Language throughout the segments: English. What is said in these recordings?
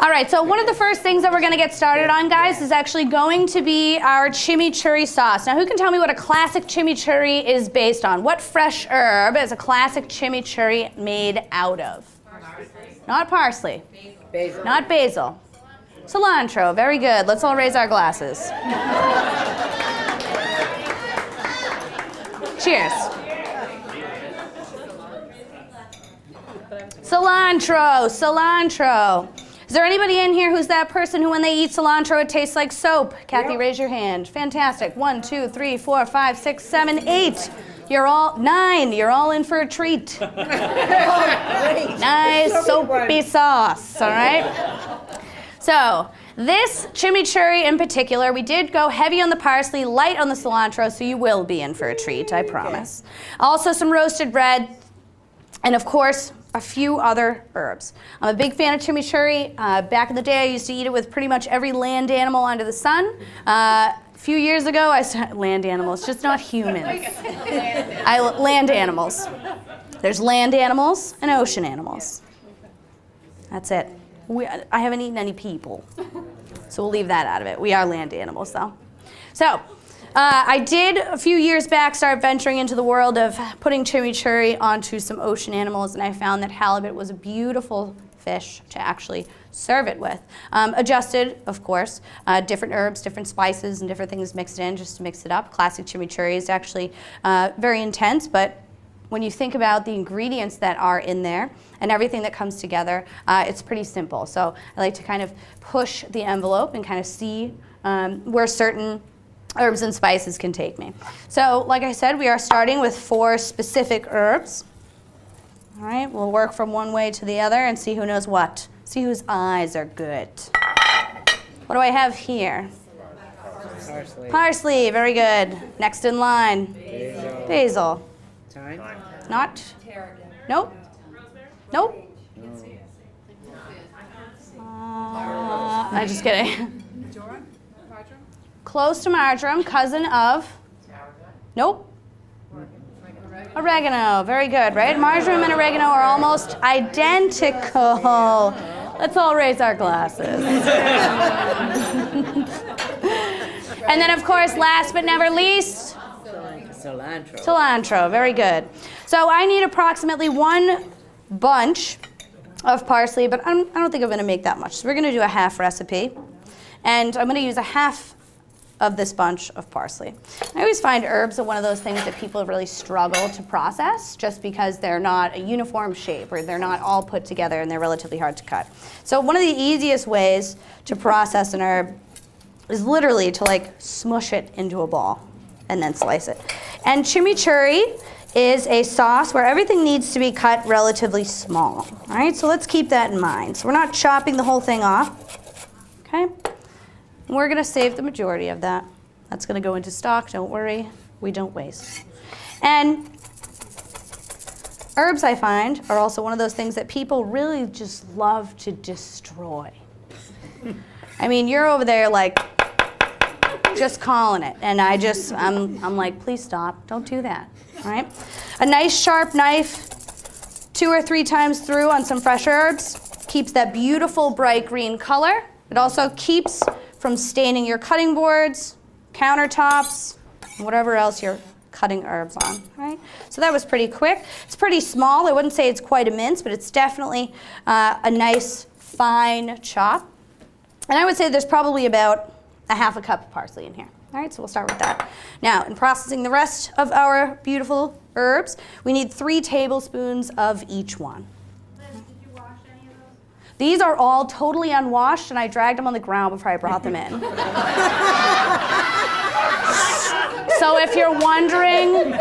All right, so one of the first things that we're going to get started on, guys, is actually going to be our chimichurri sauce. Now, who can tell me what a classic chimichurri is based on? What fresh herb is a classic chimichurri made out of? Parsley. Not parsley. Basil. Not basil. Cilantro. Very good. Let's all raise our glasses. Cheers. Cilantro. Cilantro. Is there anybody in here who's that person who when they eat cilantro it tastes like soap? Kathy, raise your hand. Fantastic. 1, 2, 3, 4, 5, 6, 7, 8. You're all 9. You're all in for a treat. Nice soapy sauce, all right? So this chimichurri in particular, we did go heavy on the parsley, light on the cilantro, so you will be in for a treat, I promise. Also some roasted bread, and of course, a few other herbs. I'm a big fan of chimichurri. Back in the day, I used to eat it with pretty much every land animal under the sun. A few years ago, I started land animals, just not humans. Land animals. There's land animals and ocean animals. That's it. I haven't eaten any people, so we'll leave that out of it. We are land animals, though. So. I did, a few years back, start venturing into the world of putting chimichurri onto some ocean animals, and I found that halibut was a beautiful fish to actually serve it with. Adjusted, of course, different herbs, different spices, and different things mixed in just to mix it up. Classic chimichurri is actually very intense, but when you think about the ingredients that are in there and everything that comes together, it's pretty simple. So I like to kind of push the envelope and kind of see where certain herbs and spices can take me. So, like I said, we are starting with 4 specific herbs. All right, we'll work from one way to the other and see who knows what. See whose eyes are good. What do I have here? Parsley. Parsley, very good. Next in line. Basil. Basil. Thyme. Not? Nope. Nope. I'm just kidding. Close to marjoram, cousin of? Nope. Oregano, very good, right? Marjoram and oregano are almost identical. Let's all raise our glasses. And then, of course, last but never least, Cilantro. cilantro, very good. So I need approximately 1 bunch of parsley, but I don't think I'm going to make that much. So we're going to do a half recipe. And I'm going to use a half of this bunch of parsley. I always find herbs are one of those things that people really struggle to process just because they're not a uniform shape or they're not all put together and they're relatively hard to cut. So one of the easiest ways to process an herb is literally to like smush it into a ball and then slice it. And chimichurri is a sauce where everything needs to be cut relatively small. All right, so let's keep that in mind. So we're not chopping the whole thing off, okay? We're going to save the majority of that. That's going to go into stock. Don't worry. We don't waste. And herbs, I find, are also one of those things that people really just love to destroy. I mean, you're over there like just calling it. And I'm like, please stop. Don't do that. All right? A nice sharp knife 2 or 3 times through on some fresh herbs keeps that beautiful bright green color. It also keeps from staining your cutting boards, countertops, whatever else you're cutting herbs on, right? So that was pretty quick. It's pretty small. I wouldn't say it's quite a mince, but it's definitely a nice fine chop. And I would say there's probably about a half a cup of parsley in here. All right, so we'll start with that. Now, in processing the rest of our beautiful herbs, we need 3 tablespoons of each one. These are all totally unwashed, and I dragged them on the ground before I brought them in. So if you're wondering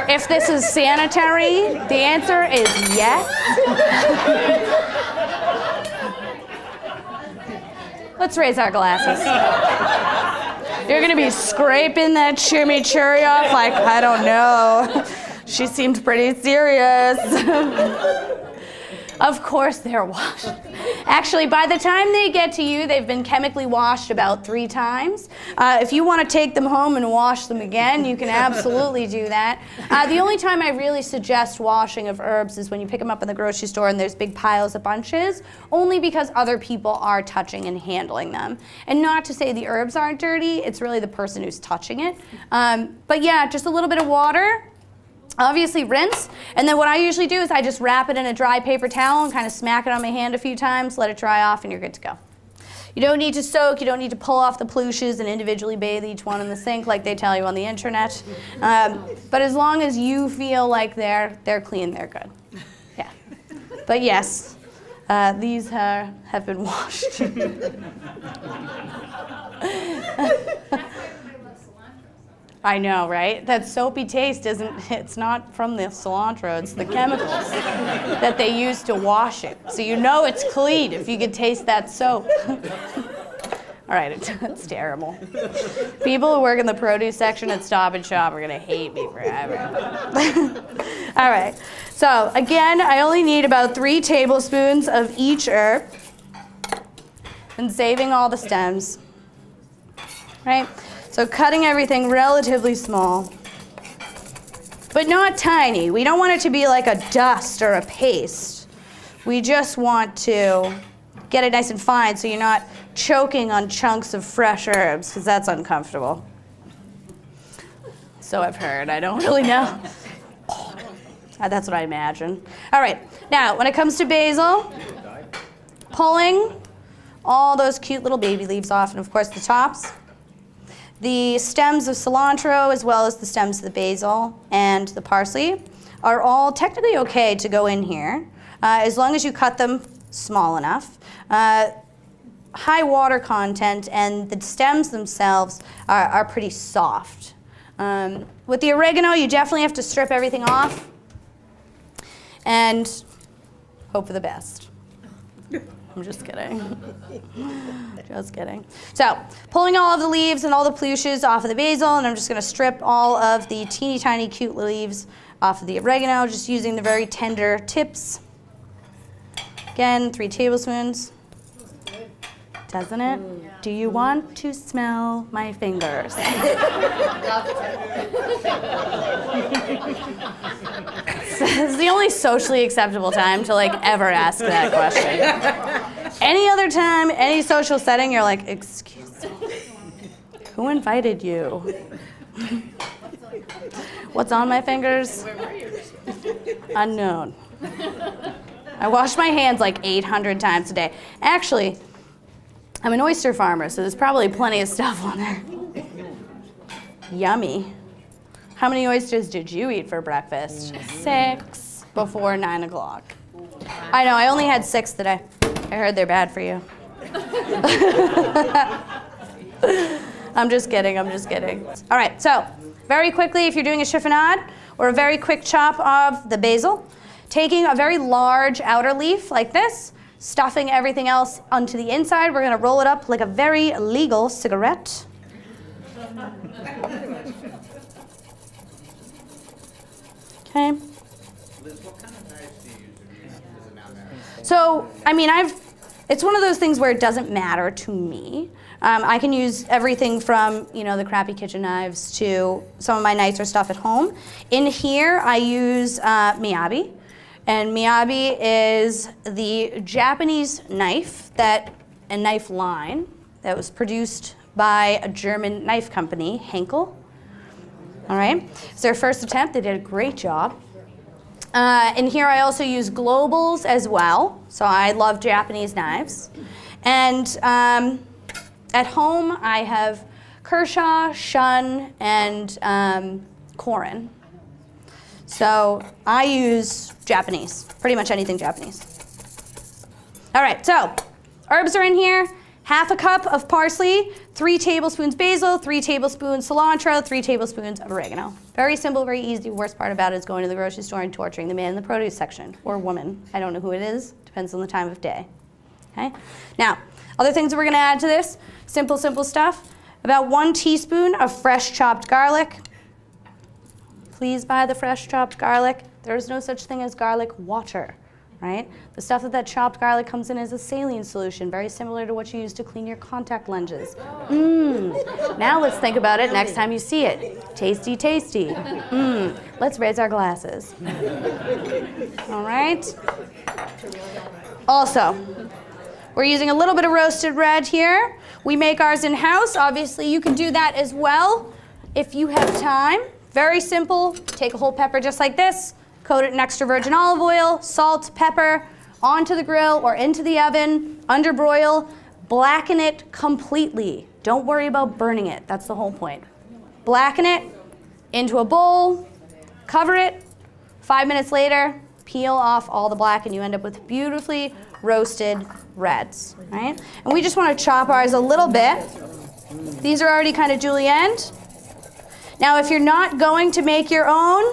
if this is sanitary, the answer is yes. Let's raise our glasses. You're going to be scraping that chimichurri off like, I don't know. She seemed pretty serious. Of course they're washed. Actually, by the time they get to you, they've been chemically washed about 3 times. If you want to take them home and wash them again, you can absolutely do that. The only time I really suggest washing of herbs is when you pick them up in the grocery store and there's big piles of bunches, only because other people are touching and handling them. And not to say the herbs aren't dirty, it's really the person who's touching it. But yeah, just a little bit of water. Obviously rinse, and then what I usually do is I just wrap it in a dry paper towel and kind of smack it on my hand a few times, let it dry off, and you're good to go. You don't need to soak, you don't need to pull off the plooshes and individually bathe each one in the sink like they tell you on the internet. But as long as you feel like they're clean, they're good. Yeah. But yes, these have been washed. I know, right? That soapy taste it's not from the cilantro, it's the chemicals that they use to wash it. So you know it's clean if you can taste that soap. All right, it's terrible. People who work in the produce section at Stop and Shop are gonna hate me forever. All right, so again, I only need about 3 tablespoons of each herb and saving all the stems, right? So cutting everything relatively small, but not tiny. We don't want it to be like a dust or a paste. We just want to get it nice and fine so you're not choking on chunks of fresh herbs, because that's uncomfortable. So I've heard, I don't really know. That's what I imagine. All right, now when it comes to basil, pulling all those cute little baby leaves off, and of course the tops. The stems of cilantro, as well as the stems of the basil and the parsley, are all technically okay to go in here, as long as you cut them small enough. High water content, and the stems themselves are pretty soft. With the oregano, you definitely have to strip everything off and hope for the best. I'm just kidding. Just kidding. So, pulling all of the leaves and all the plooshes off of the basil, and I'm just going to strip all of the teeny tiny cute leaves off of the oregano, just using the very tender tips. Again, 3 tablespoons. Doesn't it? Yeah. Do you want to smell my fingers? This is the only socially acceptable time to ever ask that question. Any other time, any social setting, you're like, excuse me, who invited you? What's on my fingers? Unknown. I wash my hands 800 times a day. Actually, I'm an oyster farmer, so there's probably plenty of stuff on there. Yummy. How many oysters did you eat for breakfast? 6 before 9 o'clock. I know, I only had 6 today. I heard they're bad for you. I'm just kidding. All right, so very quickly, if you're doing a chiffonade or a very quick chop of the basil, taking a very large outer leaf like this, stuffing everything else onto the inside, we're gonna roll it up like a very legal cigarette. Okay. Liz, what kind of knives do you use? Does it matter? So, it's one of those things where it doesn't matter to me. I can use everything from, the crappy kitchen knives to some of my nicer stuff at home. In here, I use Miyabi. And Miyabi is the Japanese knife and knife line that was produced by a German knife company, Henkel. All right, it's their first attempt. They did a great job. In here, I also use globals as well. So I love Japanese knives. And at home, I have Kershaw, Shun, and Korin. So I use Japanese, pretty much anything Japanese. All right, so herbs are in here. 1/2 cup of parsley, 3 tablespoons basil, 3 tablespoons cilantro, 3 tablespoons of oregano. Very simple, very easy. The worst part about it is going to the grocery store and torturing the man in the produce section, or woman. I don't know who it is, depends on the time of day. Okay? Now, other things that we're gonna add to this, simple stuff. About 1 teaspoon of fresh chopped garlic. Please buy the fresh chopped garlic. There's no such thing as garlic water, right? The stuff that chopped garlic comes in as a saline solution, very similar to what you use to clean your contact lenses. Now let's think about it next time you see it. Tasty, tasty. Let's raise our glasses. All right? Also, we're using a little bit of roasted red here. We make ours in-house. Obviously, you can do that as well if you have time. Very simple. Take a whole pepper just like this, coat it in extra virgin olive oil, salt, pepper, onto the grill or into the oven, under broil, blacken it completely. Don't worry about burning it. That's the whole point. Blacken it into a bowl, cover it. 5 minutes later, peel off all the black and you end up with beautifully roasted reds, right? And we just want to chop ours a little bit. These are already kind of julienned. Now, if you're not going to make your own,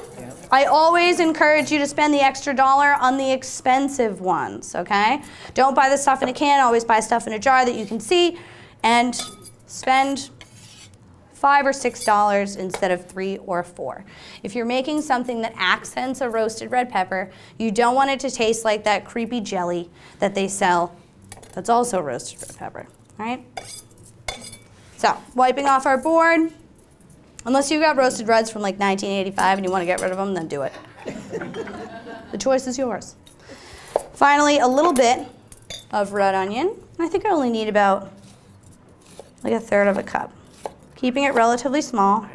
I always encourage you to spend the extra $1 on the expensive ones, okay? Don't buy the stuff in a can, always buy stuff in a jar that you can see, and spend $5 or $6 instead of $3 or $4. If you're making something that accents a roasted red pepper, you don't want it to taste like that creepy jelly that they sell that's also roasted red pepper, all right? So, wiping off our board. Unless you got roasted reds from like 1985 and you want to get rid of them, then do it. The choice is yours. Finally, a little bit of red onion. I think I only need about like 1/3 of a cup. Keeping it relatively small.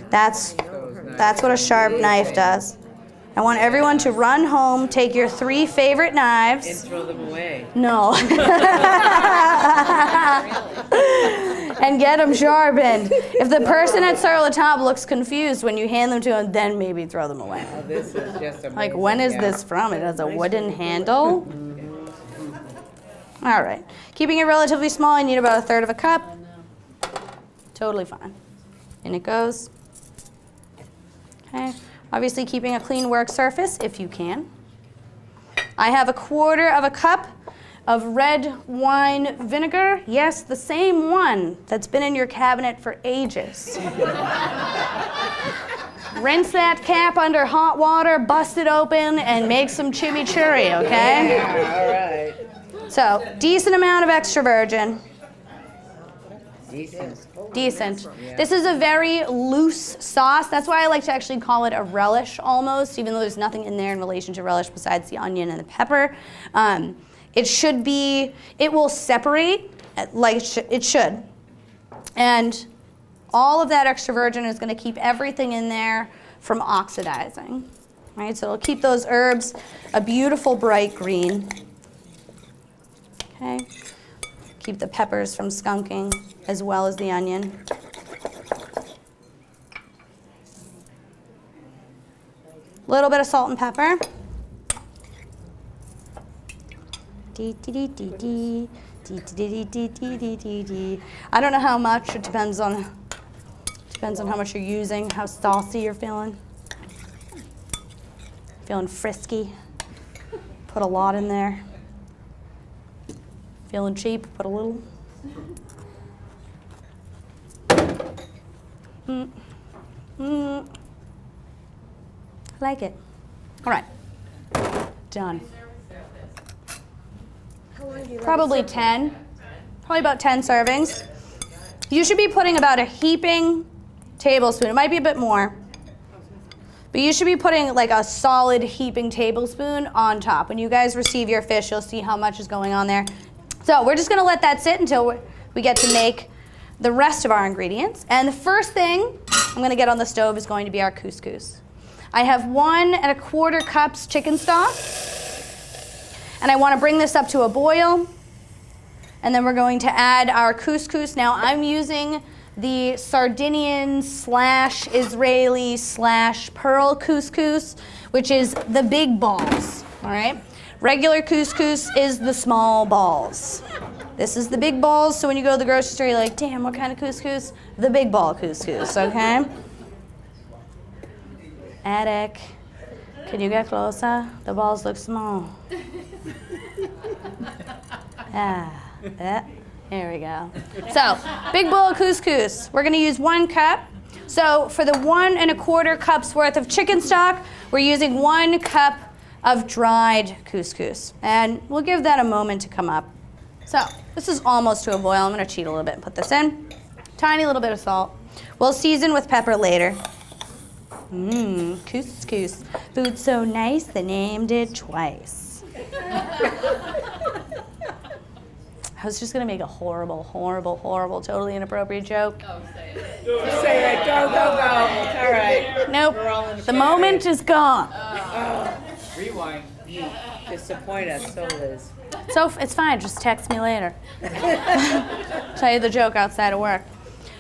That's what a sharp knife does. I want everyone to run home, take your 3 favorite knives. And throw them away. No. And get them sharpened. If the person at Sur La Table looks confused when you hand them to them, then maybe throw them away. Oh, this is just amazing. Like, when is this from? It has a wooden handle. All right. Keeping it relatively small, I need about 1/3 of a cup. Totally fine. In it goes. Okay. Obviously keeping a clean work surface if you can. I have 1/4 of a cup of red wine vinegar. Yes, the same one that's been in your cabinet for ages. Rinse that cap under hot water, bust it open, and make some chimichurri, okay? Yeah, all right. So, decent amount of extra virgin. Decent. Yeah. This is a very loose sauce. That's why I like to actually call it a relish almost, even though there's nothing in there in relation to relish besides the onion and the pepper. It will separate like it should. And all of that extra virgin is going to keep everything in there from oxidizing. Right? So it'll keep those herbs a beautiful bright green. Okay. Keep the peppers from skunking as well as the onion. Little bit of salt and pepper. I don't know how much. It depends on how much you're using, how saucy you're feeling. Feeling frisky, put a lot in there. Feeling cheap, put a little. I like it. All right, done. Probably 10, probably about 10 servings. You should be putting about a heaping tablespoon. It might be a bit more, but you should be putting like a solid heaping tablespoon on top. When you guys receive your fish, you'll see how much is going on there. So we're just gonna let that sit until we get to make the rest of our ingredients. And the first thing I'm gonna get on the stove is going to be our couscous. I have 1 1/4 cups chicken stock. And I want to bring this up to a boil. And then we're going to add our couscous. Now I'm using the Sardinian / Israeli / pearl couscous, which is the big balls, all right? Regular couscous is the small balls. This is the big balls, so when you go to the grocery store, you're like, damn, what kind of couscous? The big ball couscous, okay? Attic, can you get closer? The balls look small. Here we go. So, big bowl of couscous. We're gonna use 1 cup. So for the 1 1/4 cups worth of chicken stock, we're using 1 cup of dried couscous. And we'll give that a moment to come up. So this is almost to a boil. I'm going to cheat a little bit and put this in. Tiny little bit of salt. We'll season with pepper later. Couscous. Food so nice, they named it twice. I was just going to make a horrible, totally inappropriate joke. Oh, say it. Say it. Go, go, go. All right. Nope. We're all in The moment is gone. Rewind. You disappoint us, so Liz. So it's fine. Just text me later. Tell you the joke outside of work.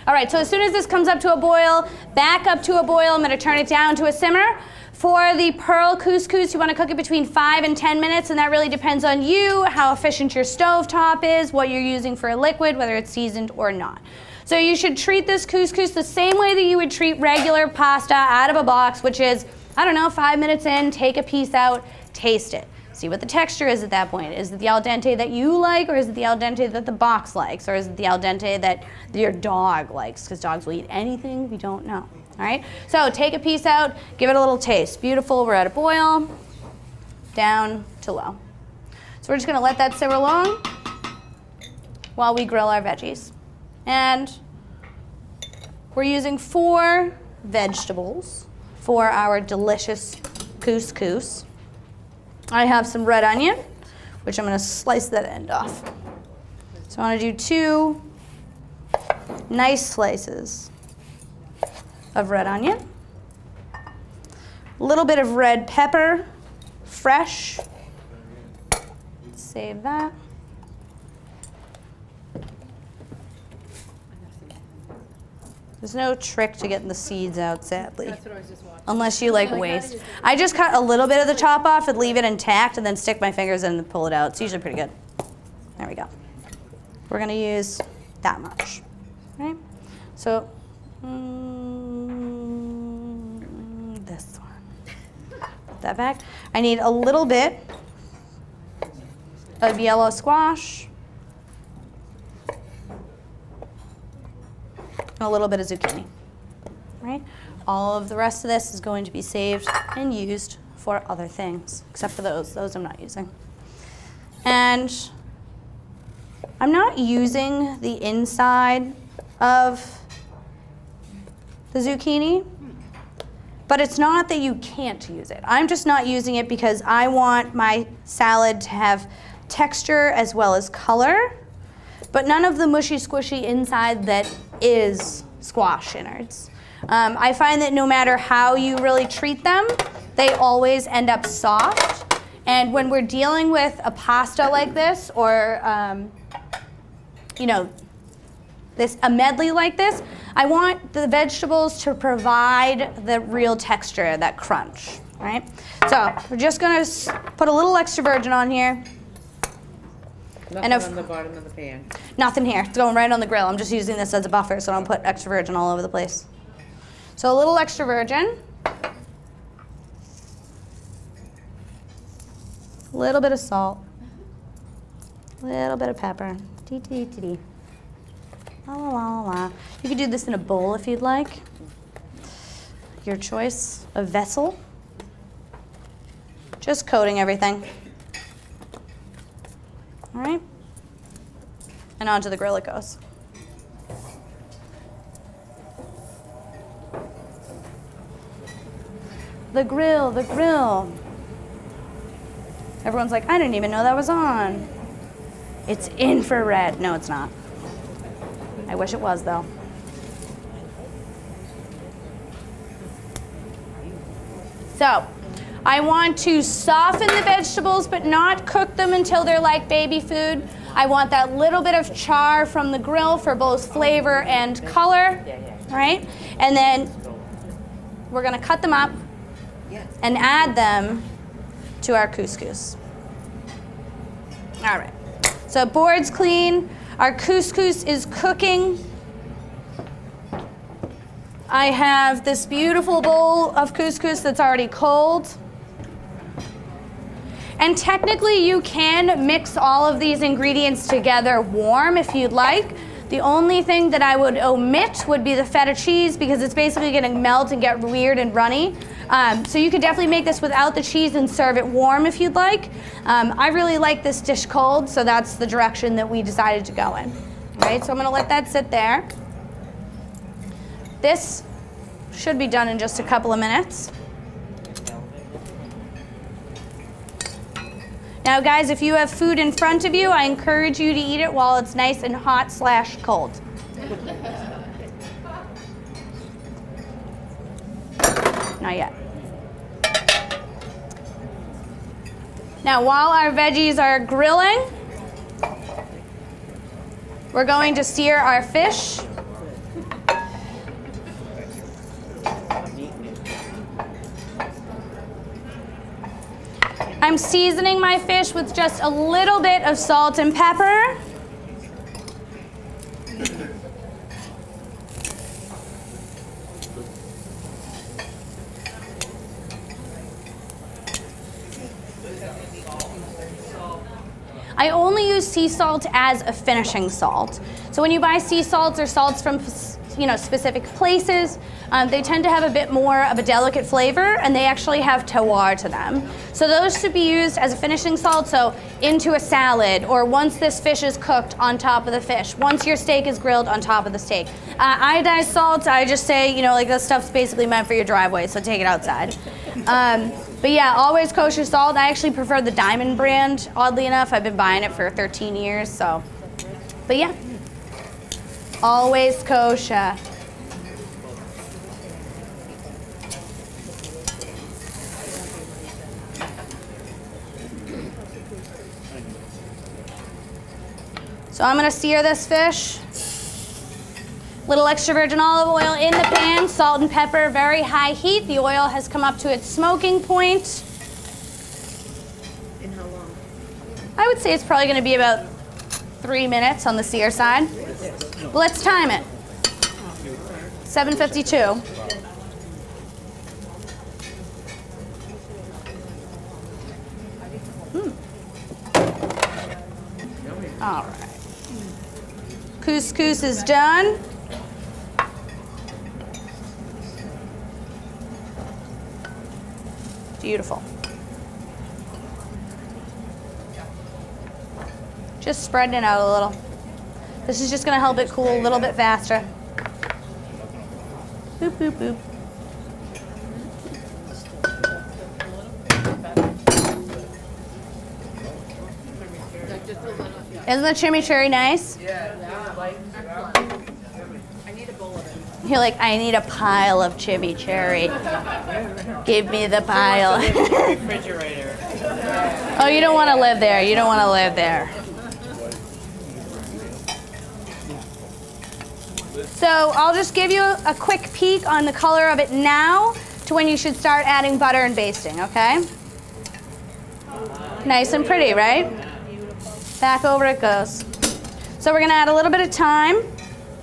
All right, so as soon as this comes up to a boil, back up to a boil, I'm going to turn it down to a simmer. For the pearl couscous, you want to cook it between 5 and 10 minutes, and that really depends on you, how efficient your stovetop is, what you're using for a liquid, whether it's seasoned or not. So you should treat this couscous the same way that you would treat regular pasta out of a box, which is, 5 minutes in, take a piece out, taste it. See what the texture is at that point. Is it the al dente that you like, or is it the al dente that the box likes, or is it the al dente that your dog likes? Because dogs will eat anything we don't know. All right? So take a piece out, give it a little taste. Beautiful, we're at a boil, down to low. So we're just gonna let that simmer along while we grill our veggies. And we're using 4 vegetables for our delicious couscous. I have some red onion, which I'm going to slice that end off. So I want to do 2 nice slices of red onion. A little bit of red pepper, fresh. Save that. There's no trick to getting the seeds out, sadly. That's what I was just watching. Unless you like waste. I just cut a little bit of the top off and leave it intact and then stick my fingers in and pull it out. It's usually pretty good. There we go. We're going to use that much. Right? So, this one. Put that back. I need a little bit of yellow squash. And a little bit of zucchini. Right? All of the rest of this is going to be saved and used for other things, except for those. Those I'm not using. And I'm not using the inside of the zucchini, but it's not that you can't use it. I'm just not using it because I want my salad to have texture as well as color, but none of the mushy squishy inside that is squash innards. I find that no matter how you really treat them, they always end up soft. And when we're dealing with a pasta like this, or a medley like this, I want the vegetables to provide the real texture, that crunch. Right? So we're just gonna put a little extra virgin on here. Nothing on the bottom of the pan. Nothing here. It's going right on the grill. I'm just using this as a buffer so I don't put extra virgin all over the place. So a little extra virgin. A little bit of salt. A little bit of pepper. Dee-dee-dee-dee. La la la la. You could do this in a bowl if you'd like. Your choice of vessel. Just coating everything. All right, and onto the grill it goes. The grill, the grill. Everyone's like, I didn't even know that was on. It's infrared. No, it's not. I wish it was, though. So, I want to soften the vegetables, but not cook them until they're like baby food. I want that little bit of char from the grill for both flavor and color, right? And then we're gonna cut them up and add them to our couscous. All right, so board's clean. Our couscous is cooking. I have this beautiful bowl of couscous that's already cold. And technically you can mix all of these ingredients together warm if you'd like. The only thing that I would omit would be the feta cheese because it's basically gonna melt and get weird and runny. So you could definitely make this without the cheese and serve it warm if you'd like. I really like this dish cold, so that's the direction that we decided to go in. All right, so I'm gonna let that sit there. This should be done in just a couple of minutes. Now guys, if you have food in front of you, I encourage you to eat it while it's nice and hot / cold. Not yet. Now while our veggies are grilling, we're going to sear our fish. I'm seasoning my fish with just a little bit of salt and pepper. I only use sea salt as a finishing salt. So when you buy sea salts or salts from specific places, they tend to have a bit more of a delicate flavor, and they actually have terroir to them. So those should be used as a finishing salt, so into a salad, or once this fish is cooked, on top of the fish. Once your steak is grilled, on top of the steak. Iodized salt, I just say, like this stuff's basically meant for your driveway, so take it outside. But yeah, always kosher salt. I actually prefer the Diamond brand, oddly enough. I've been buying it for 13 years, so. But yeah, always kosher. So I'm gonna sear this fish. Little extra virgin olive oil in the pan, salt and pepper, very high heat. The oil has come up to its smoking point. And how long? I would say it's probably gonna be about 3 minutes on the sear side. Let's time it. 7:52. All right. Couscous is done. Beautiful. Just spreading it out a little. This is just going to help it cool a little bit faster. Boop, boop, boop. Isn't the chimichurri nice? You're like, I need a pile of chimichurri. Give me the pile. Refrigerator. Oh, you don't want to live there. You don't want to live there. So I'll just give you a quick peek on the color of it now to when you should start adding butter and basting, okay? Nice and pretty, right? Back over it goes. So we're gonna add a little bit of thyme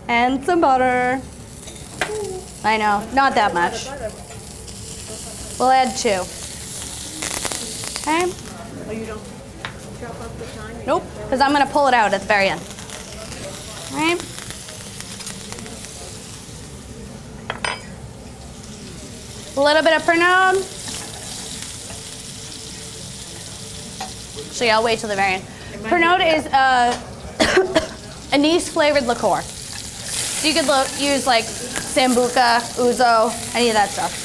and some butter. I know, not that much. We'll add 2. Okay? Oh, you don't chop up the thyme? Nope, because I'm gonna pull it out at the very end. All right? A little bit of Pernod. Actually, I'll wait till the very end. Pernod is anise flavored liqueur. So you could use like Sambuca, Ouzo, any of that stuff.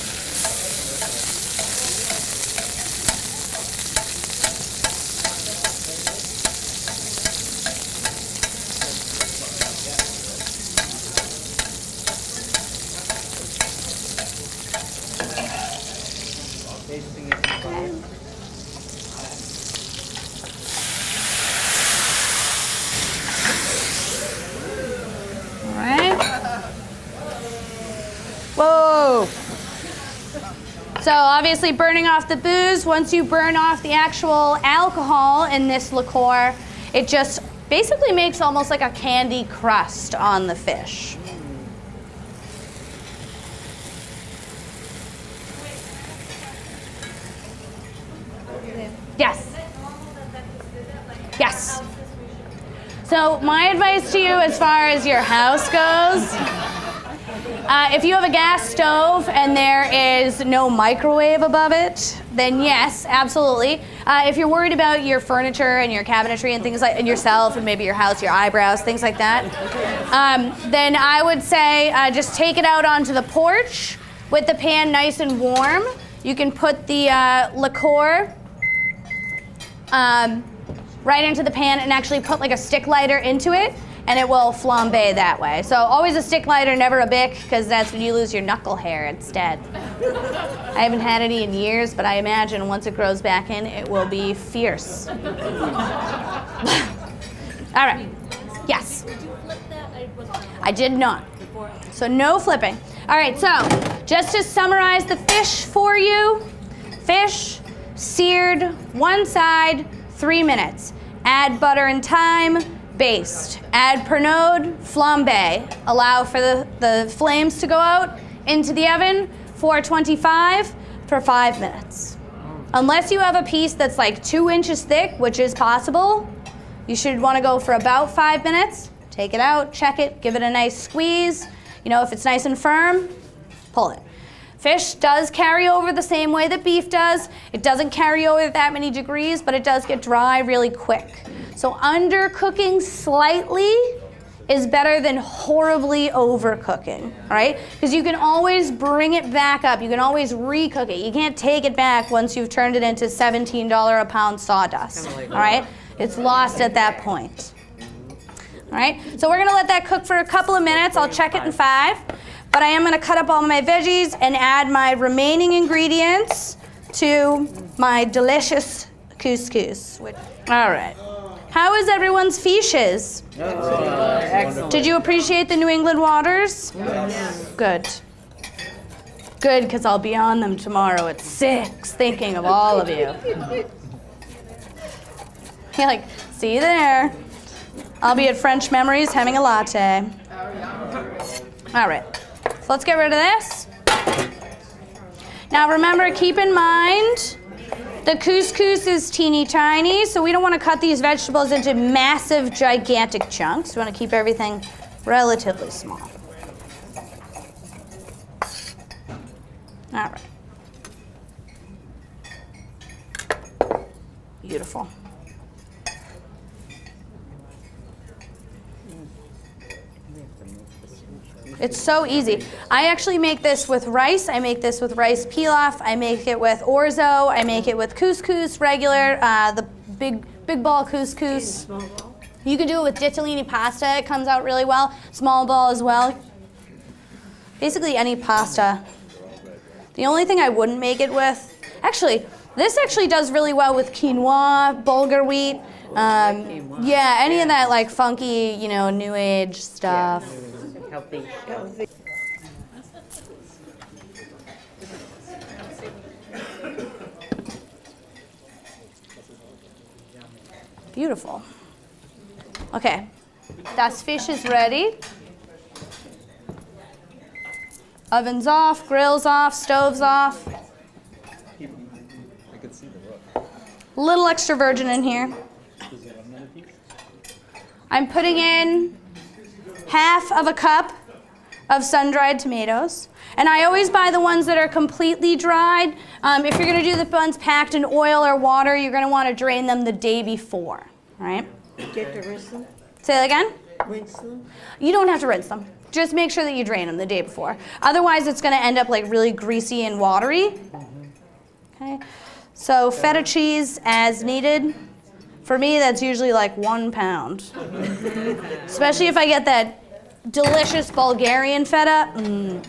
Whoa! So obviously burning off the booze, once you burn off the actual alcohol in this liqueur, it just basically makes almost like a candy crust on the fish. Yes. Yes. So my advice to you as far as your house goes If you have a gas stove and there is no microwave above it, then yes, absolutely. If you're worried about your furniture and your cabinetry and things like, and yourself and maybe your house, your eyebrows, things like that, then I would say just take it out onto the porch with the pan nice and warm. You can put the liqueur right into the pan and actually put like a stick lighter into it, and it will flambe that way. So always a stick lighter, never a bic, because that's when you lose your knuckle hair instead. I haven't had any in years, but I imagine once it grows back in, it will be fierce. All right. Yes. Did you flip that? I did not. So no flipping. All right, so just to summarize the fish for you, fish seared one side, 3 minutes. Add butter and thyme, baste. Add Pernod, flambe. Allow for the flames to go out into the oven, 425 for 5 minutes. Unless you have a piece that's like 2 inches thick, which is possible, you should want to go for about 5 minutes. Take it out, check it, give it a nice squeeze. You know, if it's nice and firm, pull it. Fish does carry over the same way that beef does. It doesn't carry over that many degrees, but it does get dry really quick. So undercooking slightly is better than horribly overcooking, all right? Because you can always bring it back up. You can always recook it. You can't take it back once you've turned it into $17 a pound sawdust, all right? It's lost at that point. All right, so we're gonna let that cook for a couple of minutes. I'll check it in 5. But I am gonna cut up all my veggies and add my remaining ingredients to my delicious couscous. All right. How is everyone's fishes? Excellent. Did you appreciate the New England waters? Yes. Good. Good, because I'll be on them tomorrow at 6, thinking of all of you. You're like, see you there. I'll be at French Memories having a latte. All right. So let's get rid of this. Now remember, keep in mind, the couscous is teeny tiny, so we don't want to cut these vegetables into massive, gigantic chunks. We want to keep everything relatively small. All right. Beautiful. It's so easy. I actually make this with rice. I make this with rice pilaf. I make it with orzo. I make it with couscous, regular, the big ball couscous. You can do it with ditalini pasta. It comes out really well. Small ball as well. Basically any pasta. The only thing I wouldn't make it with, actually, this actually does really well with quinoa, bulgur wheat. Yeah, any of that like funky, you know, new age stuff. Healthy. Beautiful. Okay, das fish is ready. Oven's off, grill's off, stove's off. I could see the look. Little extra virgin in here. I'm putting in half of a cup of sun-dried tomatoes. And I always buy the ones that are completely dried. If you're gonna do the ones packed in oil or water, you're gonna wanna drain them the day before, right? Get to rinse them? Say that again? Rinse them? You don't have to rinse them. Just make sure that you drain them the day before. Otherwise, it's gonna end up like really greasy and watery. Okay, so feta cheese as needed. For me, that's usually like 1 pound. Especially if I get that delicious Bulgarian feta.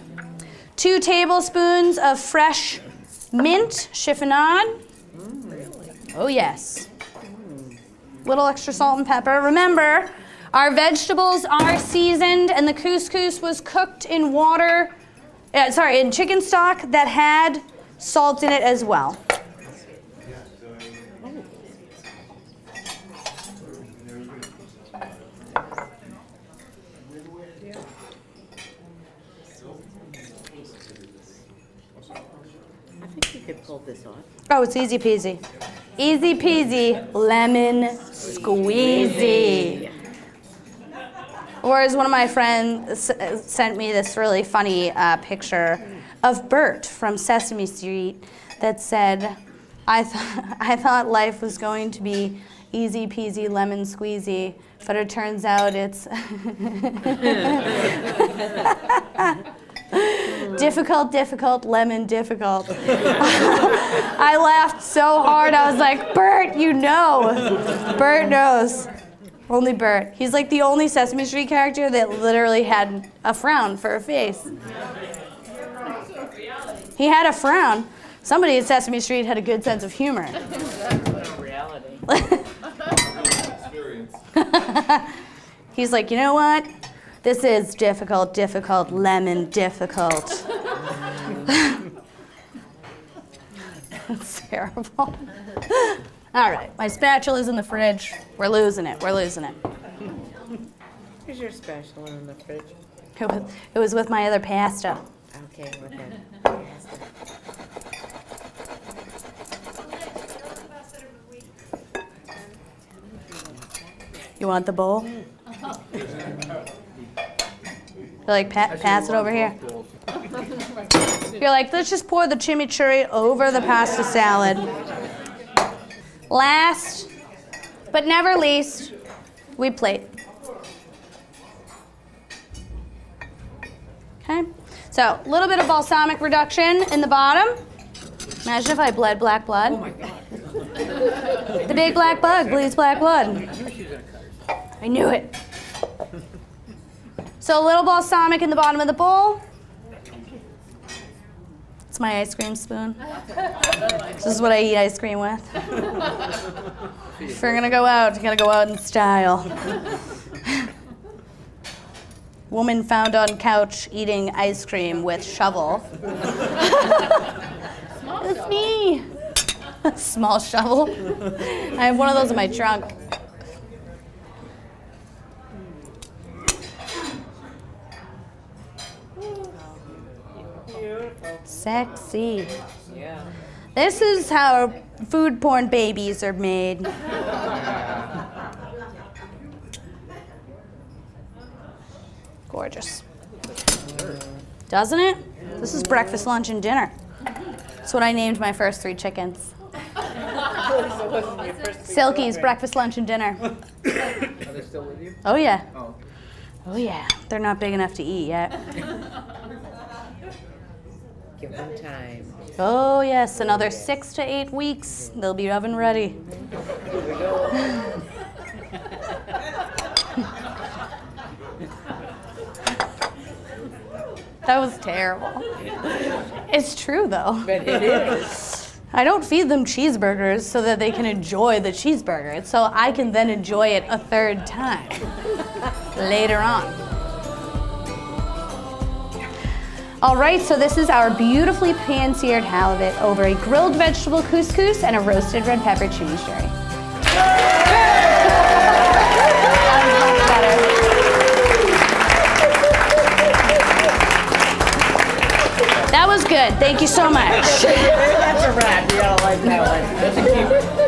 2 tablespoons of fresh mint chiffonade. Oh yes. Little extra salt and pepper. Remember, our vegetables are seasoned and the couscous was cooked in water, in chicken stock that had salt in it as well. I think you could pull this off. Oh, it's easy peasy. Easy peasy, lemon squeezy. Or as one of my friends sent me this really funny picture of Bert from Sesame Street that said, I thought life was going to be easy peasy lemon squeezy, but it turns out it's difficult, lemon difficult. I laughed so hard, I was like, Bert, you know. Bert knows. Only Bert. He's like the only Sesame Street character that literally had a frown for a face. He had a frown. Somebody at Sesame Street had a good sense of humor. Reality. Experience. He's like, you know what? This is difficult, lemon difficult. That's terrible. All right, my spatula's in the fridge. We're losing it. Here's your spatula in the fridge. It was with my other pasta. Okay, with it. You want the bowl? You like pass it over here? You're like, let's just pour the chimichurri over the pasta salad. Last, but never least, we plate. Okay, so a little bit of balsamic reduction in the bottom. Imagine if I bled black blood. Oh my God. The big black bug bleeds black blood. I knew it. So a little balsamic in the bottom of the bowl. It's my ice cream spoon. This is what I eat ice cream with. If you're gonna go out, you gotta go out in style. Woman found on couch eating ice cream with shovel. It's me. A small shovel. I have one of those in my trunk. Sexy. Yeah. This is how food porn babies are made. Gorgeous. Doesn't it? This is breakfast, lunch, and dinner. That's what I named my first 3 chickens. Silky's breakfast, lunch, and dinner. Are they still with you? Oh yeah. Oh. Oh yeah. They're not big enough to eat yet. Give them time. Oh yes, another 6 to 8 weeks. They'll be oven ready. Here we go. That was terrible. It's true though. But it is. I don't feed them cheeseburgers so that they can enjoy the cheeseburger. It's so I can then enjoy it a 3rd time later on. All right, so this is our beautifully pan-seared halibut over a grilled vegetable couscous and a roasted red pepper chimichurri. That was good. Thank you so much. That's a wrap. You don't like that one.